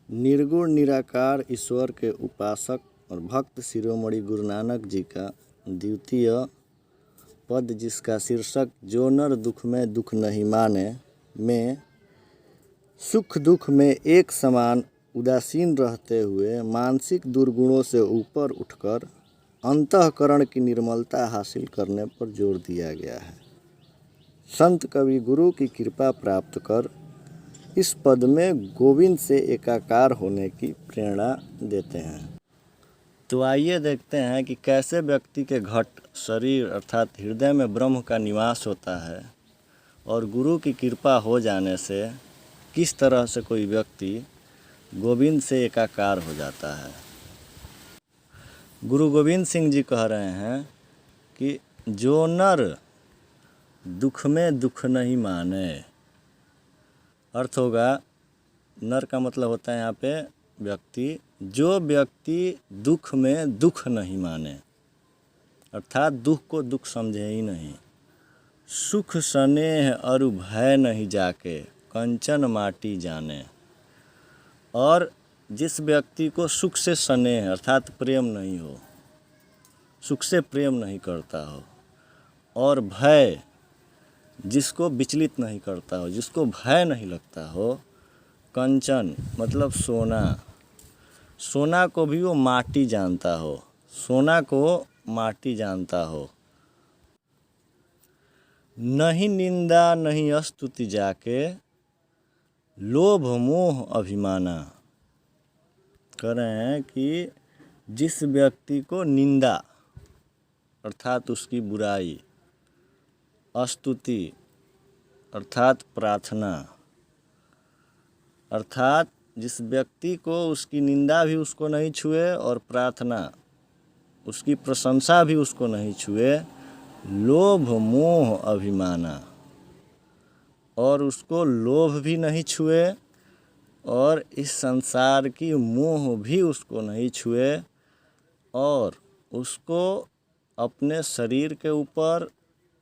निर्गुण निराकार ईश्वर के उपासक और भक्त शिरोमणि गुरु नानक जी का द्वितीय पद, जिसका शीर्षक जो नर दुख में दुख नहीं माने में सुख दुख में एक समान उदासीन रहते हुए मानसिक दुर्गुणों से ऊपर उठकर अंतःकरण की निर्मलता हासिल करने पर जोर दिया गया है। संत कवि गुरु की कृपा प्राप्त कर इस पद में गोविंद से एकाकार होने की प्रेरणा देते हैं। तो आइए देखते हैं कि कैसे व्यक्ति के घट शरीर अर्थात हृदय में ब्रह्म का निवास होता है और गुरु की कृपा हो जाने से किस तरह से कोई व्यक्ति गोविंद से एकाकार हो जाता है। गुरु गोविंद सिंह जी कह रहे हैं कि जो नर दुख में दुख नहीं माने, अर्थ होगा नर का मतलब होता है यहाँ पे व्यक्ति, जो व्यक्ति दुख में दुख नहीं माने अर्थात दुख को दुख समझे ही नहीं, सुख स्नेह अरु भय नहीं जाके कंचन माटी जाने, और जिस व्यक्ति को सुख से स्नेह अर्थात प्रेम नहीं हो, सुख से प्रेम नहीं करता हो, और भय जिसको विचलित नहीं करता हो, जिसको भय नहीं लगता हो, कंचन मतलब सोना, सोना को भी वो माटी जानता हो, सोना को माटी जानता हो, नहीं निंदा नहीं स्तुति जाके लोभ मोह अभिमाना। कह रहे हैं कि जिस व्यक्ति को निंदा अर्थात उसकी बुराई, स्तुति अर्थात प्रार्थना, अर्थात जिस व्यक्ति को उसकी निंदा भी उसको नहीं छुए और प्रार्थना उसकी प्रशंसा भी उसको नहीं छुए, लोभ मोह अभिमाना, और उसको लोभ भी नहीं छुए और इस संसार की मोह भी उसको नहीं छुए, और उसको अपने शरीर के ऊपर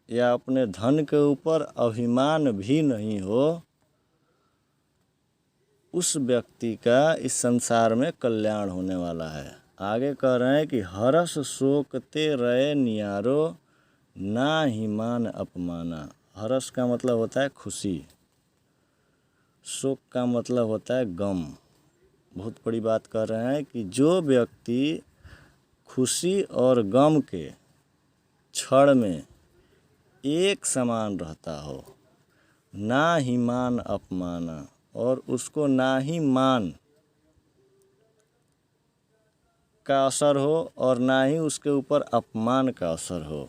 या अपने धन के ऊपर अभिमान भी नहीं हो, उस व्यक्ति का इस संसार में कल्याण होने वाला है। आगे कह रहे हैं कि हरस शोक ते रहे नियारो ना ही मान अपमाना। हरस का मतलब होता है खुशी, शोक का मतलब होता है गम। बहुत बड़ी बात कर रहे हैं कि जो व्यक्ति खुशी और गम के क्षण में एक समान रहता हो, ना ही मान अपमाना, और उसको ना ही मान का असर हो और ना ही उसके ऊपर अपमान का असर हो।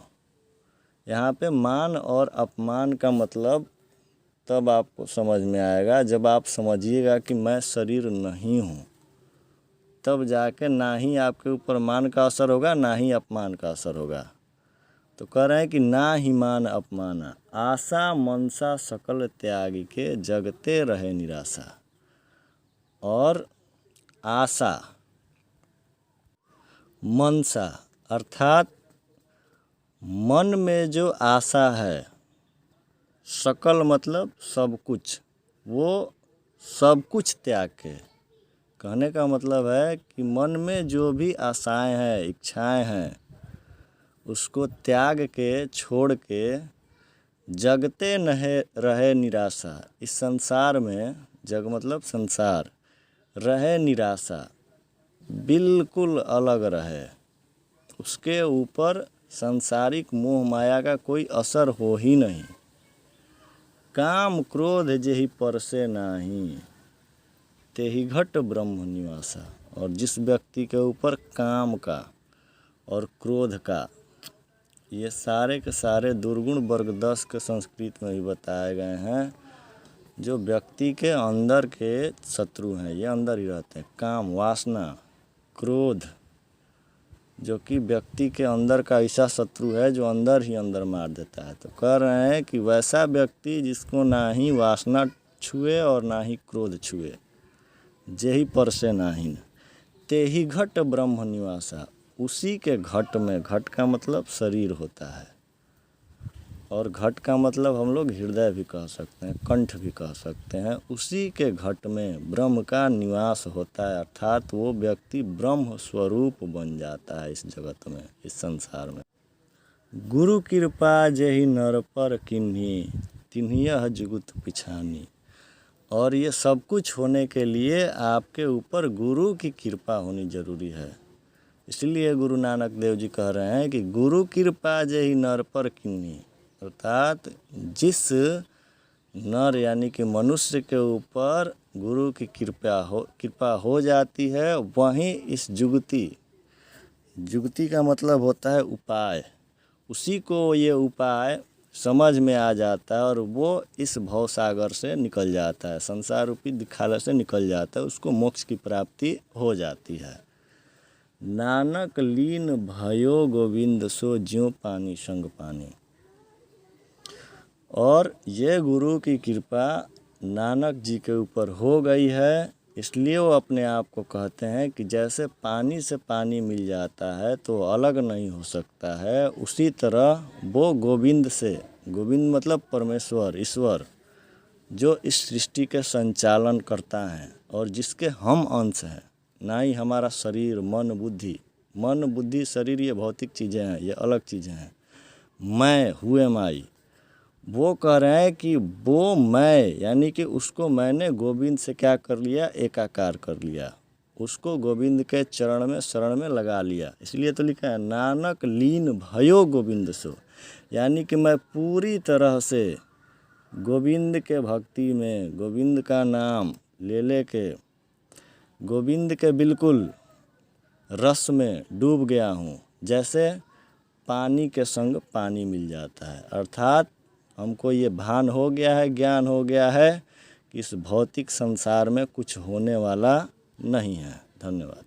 यहाँ पे मान और अपमान का मतलब तब आपको समझ में आएगा जब आप समझिएगा कि मैं शरीर नहीं हूँ, तब जाके ना ही आपके ऊपर मान का असर होगा ना ही अपमान का असर होगा। तो कह रहे हैं कि ना ही मान अपमाना, आशा मनसा सकल त्यागी के जगते रहे निराशा। और आशा मनसा अर्थात मन में जो आशा है, सकल मतलब सब कुछ, वो सब कुछ त्याग के, कहने का मतलब है कि मन में जो भी आशाएं हैं, इच्छाएं हैं, उसको त्याग के छोड़ के जगते नहे रहे निराशा। इस संसार में, जग मतलब संसार, रहे निराशा, बिल्कुल अलग रहे, उसके ऊपर सांसारिक मोह माया का कोई असर हो ही नहीं। काम क्रोध जेहि परसे नाही तेहि घट ब्रह्म निवासा। और जिस व्यक्ति के ऊपर काम का और क्रोध का, ये सारे के सारे दुर्गुण वर्ग 10 के संस्कृत में भी बताए गए हैं, जो व्यक्ति के अंदर के शत्रु हैं, ये अंदर ही रहते हैं। काम वासना, क्रोध, जो कि व्यक्ति के अंदर का ऐसा शत्रु है जो अंदर ही अंदर मार देता है। तो कह रहे हैं कि वैसा व्यक्ति जिसको ना ही वासना छुए और ना ही क्रोध छुए, जेहि पर से नाही तेहि घट ब्रह्म निवासा, उसी के घट में, घट का मतलब शरीर होता है, और घट का मतलब हम लोग हृदय भी कह सकते हैं, कंठ भी कह सकते हैं। उसी के घट में ब्रह्म का निवास होता है, अर्थात वो व्यक्ति ब्रह्म स्वरूप बन जाता है इस जगत में, इस संसार में। गुरु कृपा जेहि नर पर किन्ही, तिन्हियह जुगुत पिछानी। और ये सब कुछ होने के लिए आपके ऊपर गुरु की कृपा होनी जरूरी है। इसलिए गुरु नानक देव जी कह रहे हैं कि गुरु कृपा जेहि नर पर किन्ही, अर्थात जिस नर यानी कि मनुष्य के ऊपर गुरु की कृपा हो जाती है, वहीं इस जुगति का मतलब होता है उपाय, उसी को ये उपाय समझ में आ जाता है और वो इस भवसागर से निकल जाता है, संसार रूपी दिखाला से निकल जाता है, उसको मोक्ष की प्राप्ति हो जाती है। नानक लीन भयो गोविंद सो ज्यों पानी संग पानी। और ये गुरु की कृपा नानक जी के ऊपर हो गई है, इसलिए वो अपने आप को कहते हैं कि जैसे पानी से पानी मिल जाता है तो अलग नहीं हो सकता है, उसी तरह वो गोविंद से, गोविंद मतलब परमेश्वर, ईश्वर, जो इस सृष्टि के संचालन करता है और जिसके हम अंश हैं, ना ही हमारा शरीर, मन बुद्धि शरीर ये भौतिक चीज़ें हैं, ये अलग चीज़ें हैं। मैं हुए माई, वो कह रहे हैं कि वो मैं यानी कि उसको मैंने गोविंद से क्या कर लिया, एकाकार कर लिया, उसको गोविंद के चरण में शरण में लगा लिया। इसलिए तो लिखा है नानक लीन भयो गोविंद सो, यानी कि मैं पूरी तरह से गोविंद के भक्ति में, गोविंद का नाम ले के गोविंद के बिल्कुल रस में डूब गया हूँ, जैसे पानी के संग पानी मिल जाता है। अर्थात हमको ये भान हो गया है, ज्ञान हो गया है कि इस भौतिक संसार में कुछ होने वाला नहीं है। धन्यवाद।